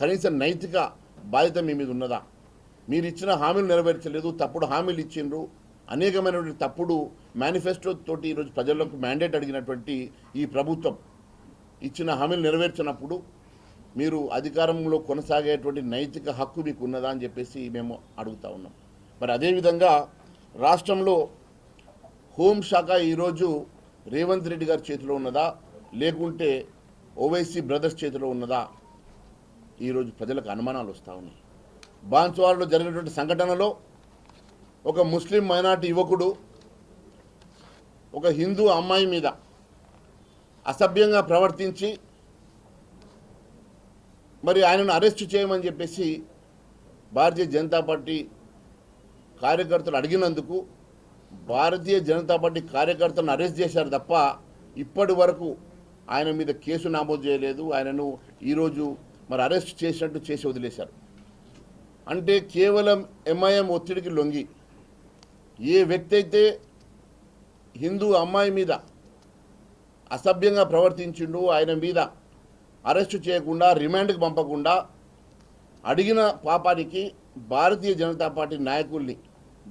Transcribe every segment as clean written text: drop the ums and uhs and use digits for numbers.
కనీసం నైతిక బాధ్యత మీ మీద ఉన్నదా? మీరు ఇచ్చిన హామీలు నెరవేర్చలేదు, తప్పుడు హామీలు ఇచ్చిండ్రు, అనేకమైనటువంటి తప్పుడు మేనిఫెస్టో తోటి ఈరోజు ప్రజలకు మ్యాండేట్ అడిగినటువంటి ఈ ప్రభుత్వం ఇచ్చిన హామీలు నెరవేర్చినప్పుడు మీరు అధికారంలో కొనసాగేటువంటి నైతిక హక్కు మీకు ఉన్నదా అని చెప్పేసి మేము అడుగుతా ఉన్నాం. మరి అదేవిధంగా రాష్ట్రంలో హోంశాఖ ఈరోజు రేవంత్ రెడ్డి గారి చేతిలో ఉన్నదా, లేకుంటే ఓవైసీ బ్రదర్స్ చేతిలో ఉన్నదా? ఈరోజు ప్రజలకు అనుమానాలు వస్తూ ఉన్నాయి. బాన్సువాడలో జరిగినటువంటి సంఘటనలో ఒక ముస్లిం మైనార్టీ యువకుడు ఒక హిందూ అమ్మాయి మీద అసభ్యంగా ప్రవర్తించి మరి ఆయనను అరెస్ట్ చేయమని చెప్పేసి భారతీయ జనతా పార్టీ కార్యకర్తలు అడిగినందుకు భారతీయ జనతా పార్టీ కార్యకర్తలను అరెస్ట్ చేశారు తప్ప ఇప్పటి వరకు ఆయన మీద కేసు నమోదు చేయలేదు. ఆయనను ఈరోజు మరి అరెస్ట్ చేసినట్టు చేసి వదిలేశారు. అంటే కేవలం ఎంఐఎం ఒత్తిడికి లొంగి ఏ వ్యక్తి అయితే హిందూ అమ్మాయి మీద అసభ్యంగా ప్రవర్తించిండు, ఆయన మీద అరెస్టు చేయకుండా రిమాండ్కి పంపకుండా అడిగిన పాపానికి భారతీయ జనతా పార్టీ నాయకుల్ని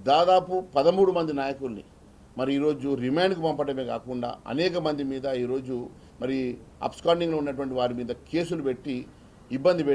దాదాపు 13 మంది నాయకుల్ని మరి ఈరోజు రిమాండ్కి పంపడమే కాకుండా అనేక మంది మీద ఈరోజు మరి అబ్స్కాండింగ్లో ఉన్నటువంటి వారి మీద కేసులు పెట్టి ఇబ్బంది పెట్టి